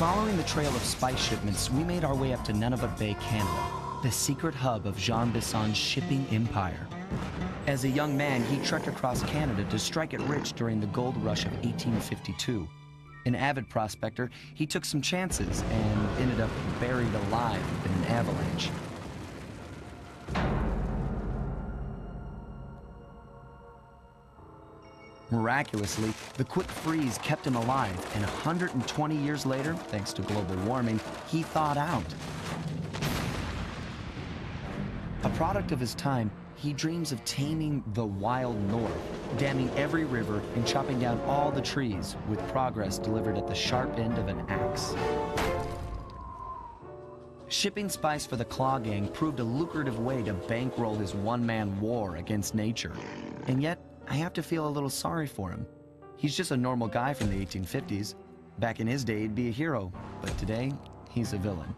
Following the trail of spice shipments, we made our way up to Nunavut Bay, Canada, the secret hub of Jean Bisson's shipping empire. As a young man, he trekked across Canada to strike it rich during the gold rush of 1852. An avid prospector, he took some chances and ended up buried alive in an avalanche. Miraculously, the quick freeze kept him alive, and 120 years later, thanks to global warming, he thawed out. A product of his time, he dreams of taming the wild north, damming every river and chopping down all the trees, with progress delivered at the sharp end of an axe. Shipping spice for the Claw Gang proved a lucrative way to bankroll his one-man war against nature. And yet, I have to feel a little sorry for him. He's just a normal guy from the 1850s. Back in his day, he'd be a hero, but today, he's a villain.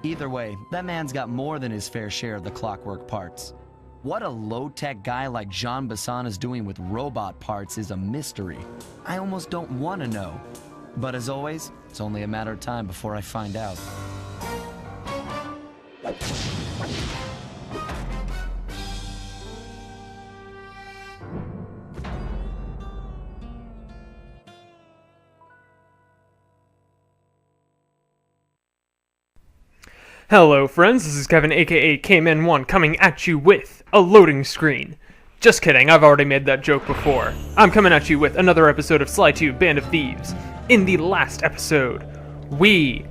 Either way, that man's got more than his fair share of the Clockwerk parts. What a low-tech guy like Jean Bisson is doing with robot parts is a mystery. I almost don't want to know. But as always, it's only a matter of time before I find out. Hello friends, this is Kevin aka K-Man1 coming at you with a loading screen. Just kidding, I've already made that joke before. I'm coming at you with another episode of Sly 2 Band of Thieves. In the last episode, we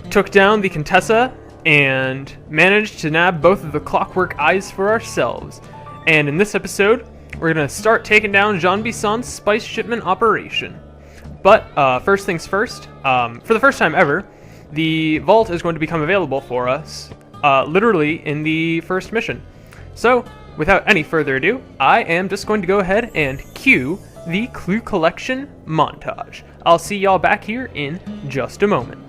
took down the Contessa and managed to nab both of the Clockwerk eyes for ourselves. And in this episode, we're going to start taking down Jean Bisson's spice shipment operation. But first things first, for the first time ever, the vault is going to become available for us, literally in the first mission. So, without any further ado, I am just going to go ahead and cue the clue collection montage. I'll see y'all back here in just a moment.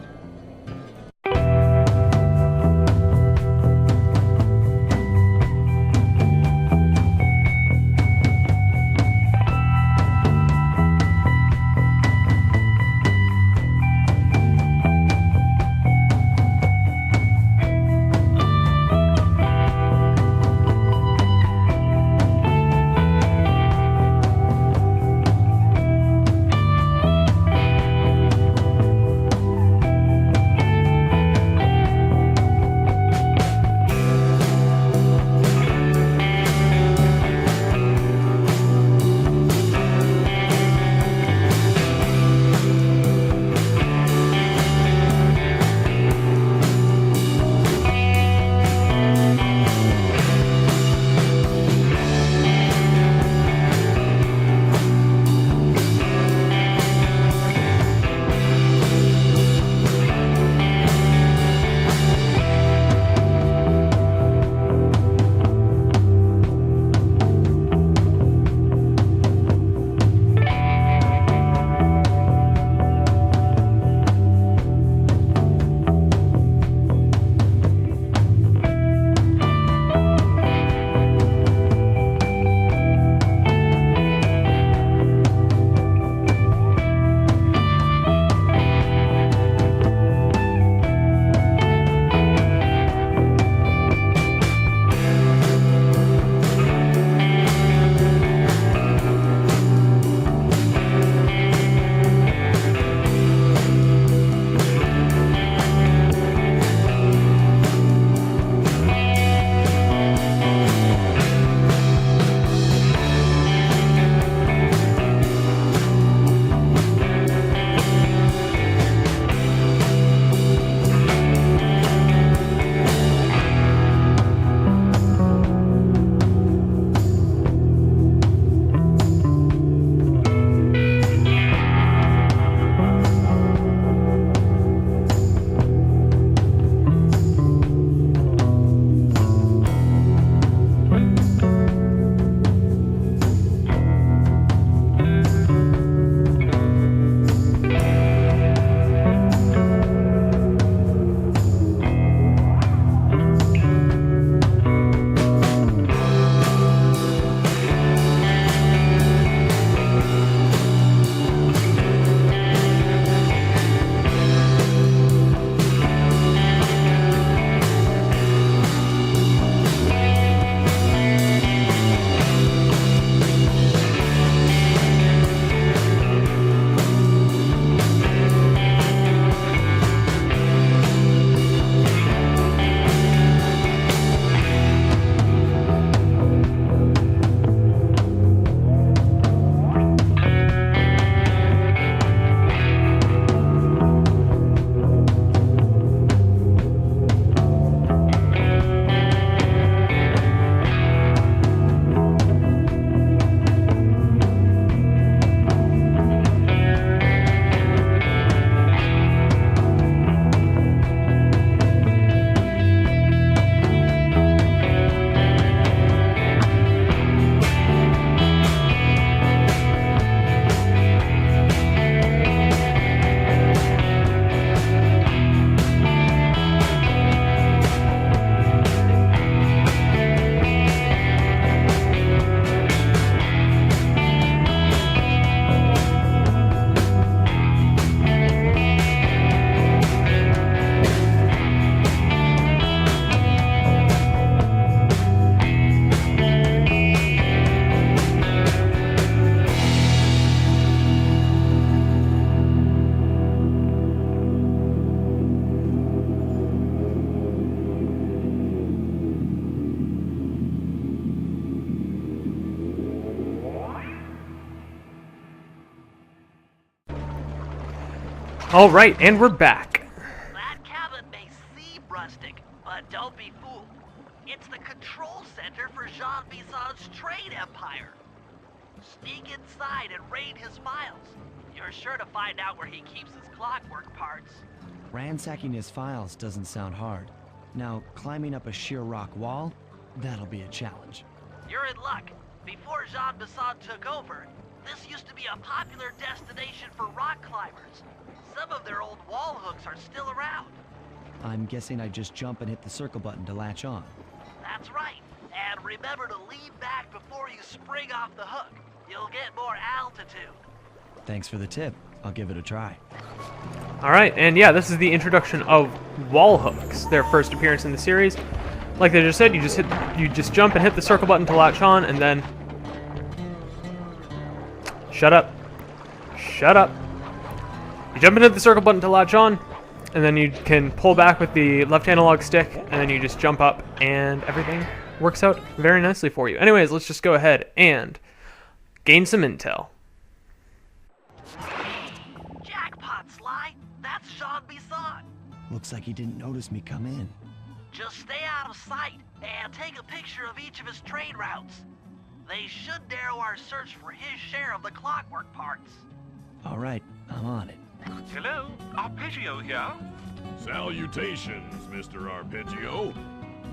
Alright, and we're back. That cabin may seem rustic, but don't be fooled. It's the control center for Jean Bison's trade empire. Sneak inside and raid his files. You're sure to find out where he keeps his clockwork parts. Ransacking his files doesn't sound hard. Now, climbing up a sheer rock wall? That'll be a challenge. You're in luck. Before Jean Bisson took over, this used to be a popular destination for rock climbers. Some of their old wall hooks are still around. I'm guessing I just jump and hit the circle button to latch on. That's right. And remember to lean back before you spring off the hook. You'll get more altitude. Thanks for the tip. I'll give it a try. Alright, and yeah, this is the introduction of wall hooks, their first appearance in the series. Like they just said, you just jump and hit the circle button to latch on, and then... Shut up. Shut up. You jump and hit the circle button to latch on, and then you can pull back with the left analog stick, and then you just jump up, and everything works out very nicely for you. Anyways, let's just go ahead and gain some intel. Jackpot, Sly. That's Jean Bisson. Looks like he didn't notice me come in. Just stay out of sight and take a picture of each of his trade routes. They should narrow our search for his share of the clockwork parts. All right, I'm on it. Hello, Arpeggio here. Salutations, Mr. Arpeggio.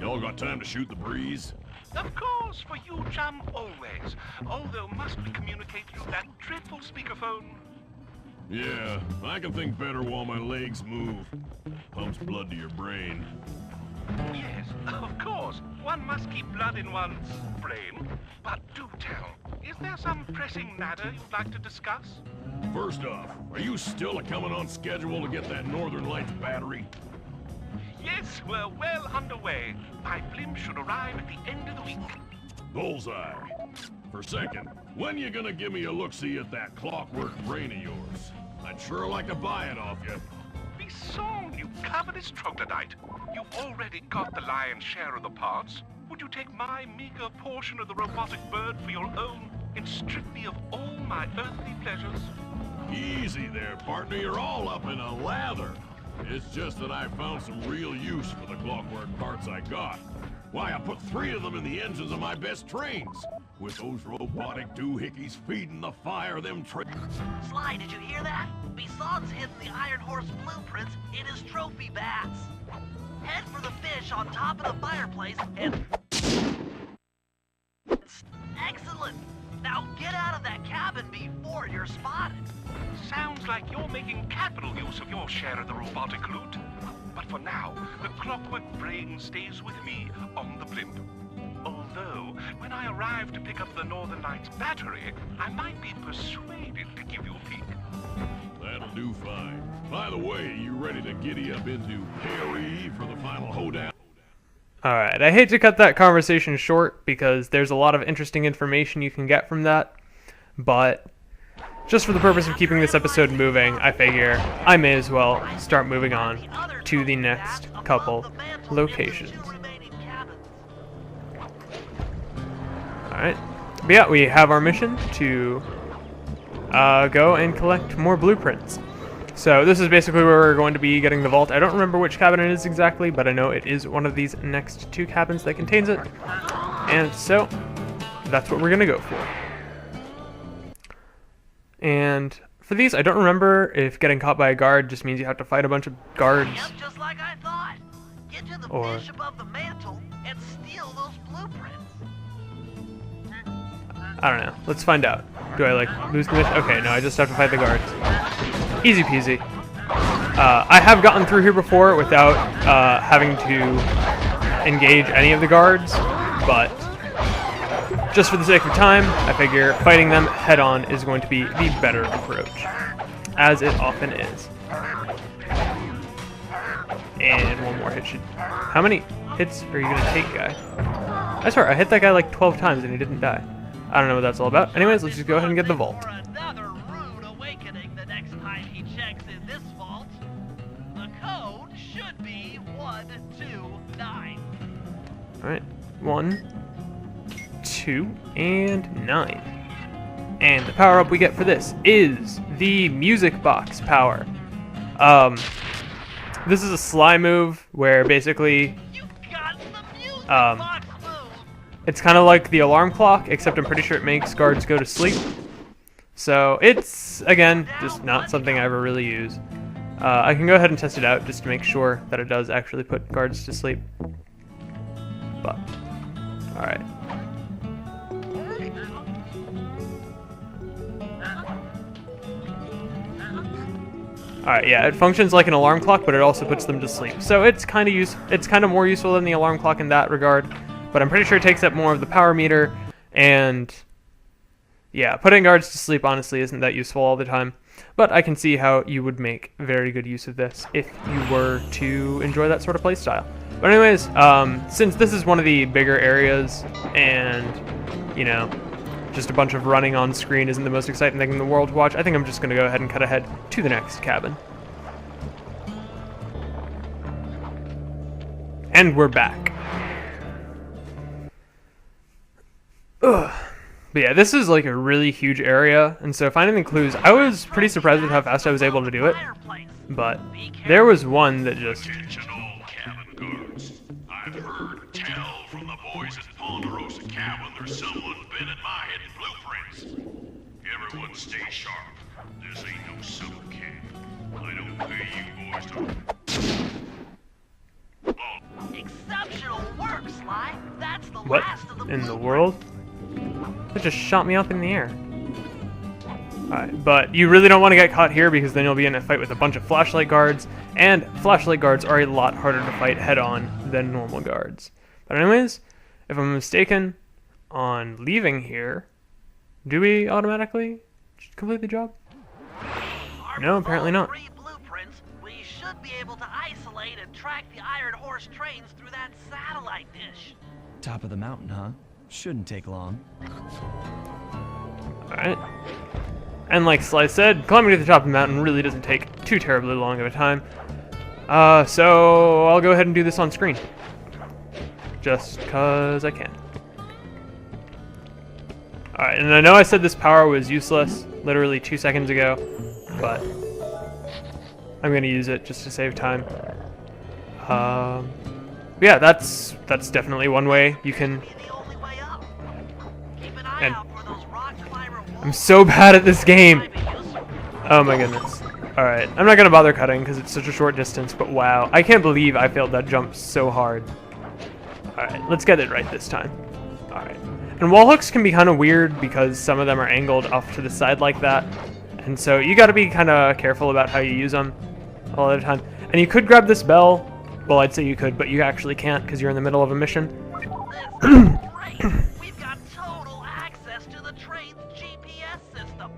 Y'all got time to shoot the breeze? Of course, for you, chum, always. Although, must we communicate through that dreadful speakerphone? Yeah, I can think better while my legs move. Pumps blood to your brain. Yes, of course. One must keep blood in one's brain. But do tell, is there some pressing matter you'd like to discuss? First off, are you still coming on schedule to get that Northern Lights battery? Yes, we're well underway. My blimp should arrive at the end of the week. Bullseye. For second, when you gonna give me a look-see at that clockwork brain of yours? I'd sure like to buy it off you. Be song, you covetous troglodyte. You've already got the lion's share of the parts. Would you take my meager portion of the robotic bird for your own and strip me of all my earthly pleasures? Easy there, partner. You're all up in a lather. It's just that I found some real use for the clockwork parts I got. Why, I put 3 of them in the engines of my best trains. With those robotic doohickeys feeding the fire, them Sly, did you hear that? Bison's hidden the Iron Horse blueprints in his trophy bats. Head for the fish on top of the fireplace and... Excellent! Now get out of that cabin before you're spotted. Sounds like you're making capital use of your share of the robotic loot. But for now, the clockwork brain stays with me on the blimp. Although, when I arrive to pick up the Northern Lights battery, I might be persuaded to give you a peek. That'll do fine. By the way, you ready to giddy up into KOE for the final hoedown? Alright, I hate to cut that conversation short because there's a lot of interesting information you can get from that, but just for the purpose of keeping this episode moving, I figure I may as well start moving on to the next couple locations. Alright, but yeah, we have our mission to go and collect more blueprints. So this is basically where we're going to be getting the vault. I don't remember which cabin it is exactly, but I know it is one of these next 2 cabins that contains it. And so, that's what we're going to go for. And for these, I don't remember if getting caught by a guard just means you have to fight a bunch of guards. Yep, just like I thought. Get to the Or- fish above the mantle and steal those blueprints. I don't know. Let's find out. Do I, like, lose the mission? Okay, no, I just have to fight the guards. Easy peasy. I have gotten through here before without having to engage any of the guards, but just for the sake of time, I figure fighting them head-on is going to be the better approach, as it often is. And one more hit should... How many hits are you going to take, guy? I swear, I hit that guy like 12 times and he didn't die. I don't know what that's all about. Anyways, let's just go ahead and get the vault. For another rude awakening the next time he checks in this vault. The code should be 129. Alright, 1, 2, and 9. And the power-up we get for this is the music box power. This is a sly move where basically You've got the music Um, box move. it's kind of like the alarm clock, except I'm pretty sure it makes guards go to sleep. So it's, again, just not something I ever really use. I can go ahead and test it out just to make sure that it does actually put guards to sleep. But, alright. Alright, yeah, it functions like an alarm clock, but it also puts them to sleep. So it's kind of more useful than the alarm clock in that regard. But I'm pretty sure it takes up more of the power meter, and yeah, putting guards to sleep honestly isn't that useful all the time. But I can see how you would make very good use of this if you were to enjoy that sort of playstyle. But anyways, since this is one of the bigger areas, and you know, just a bunch of running on screen isn't the most exciting thing in the world to watch, I think I'm just going to go ahead and cut ahead to the next cabin. And we're back. Ugh. But yeah, this is like a really huge area, and so finding the clues, I was pretty surprised with how fast I was able to do it. But there was one that just... Attention all cabin guards. I've heard tell from the boys at Ponderosa Cabin there's someone been at my hidden blueprints. Everyone stay sharp. This ain't no summer camp. I don't pay you boys to... Exceptional work, Sly. That's the What last of the in the blueprints. world? It just shot me up in the air. Alright, but you really don't want to get caught here because then you'll be in a fight with a bunch of flashlight guards, and flashlight guards are a lot harder to fight head-on than normal guards. But anyways, if I'm mistaken on leaving here, do we automatically complete the job? Armed No, with apparently all not. 3 blueprints, we should be able to isolate and track the Iron Horse trains through that satellite dish. Top of the mountain, huh? Shouldn't take long. Alright. And like Sly said, climbing to the top of the mountain really doesn't take too terribly long of a time. So I'll go ahead and do this on screen. Just cause I can. Alright, and I know I said this power was useless literally 2 seconds ago, but I'm gonna use it just to save time. Yeah, that's definitely one way you can. Be the only way up. Keep an eye And- out for those rock climber wolves. I'm so bad at this game. Might be useful. Oh my goodness. Alright, I'm not gonna bother cutting because it's such a short distance, but wow, I can't believe I failed that jump so hard. Alright, let's get it right this time. Alright. And wall hooks can be kind of weird because some of them are angled off to the side like that. And so you gotta be kind of careful about how you use them all the time. And you could grab this bell. Well, I'd say you could, but you actually can't because you're in the middle of a mission. This is great. We've got total access to the train's GPS system.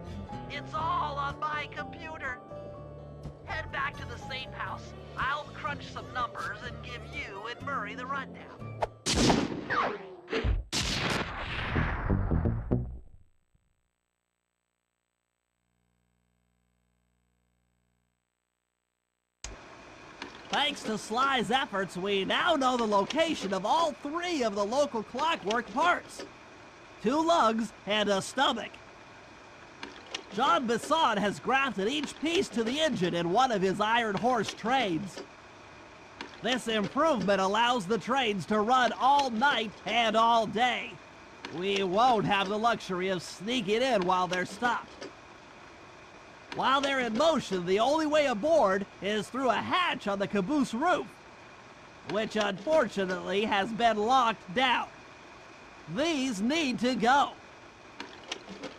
It's all on my computer. Head back to the safe house. I'll crunch some numbers and give you and Murray the rundown. Thanks to Sly's efforts, we now know the location of all 3 of the local Clockwerk parts. 2 lugs and a stomach. John Bisson has grafted each piece to the engine in one of his Iron Horse trains. This improvement allows the trains to run all night and all day. We won't have the luxury of sneaking in while they're stopped. While they're in motion, the only way aboard is through a hatch on the caboose roof, which unfortunately has been locked down. These need to go.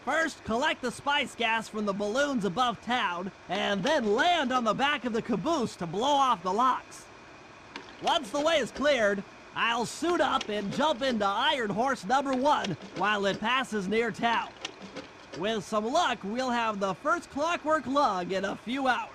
First, collect the spice gas from the balloons above town, and then land on the back of the caboose to blow off the locks. Once the way is cleared, I'll suit up and jump into Iron Horse number 1 while it passes near town. With some luck, we'll have the first Clockwerk lug in a few hours.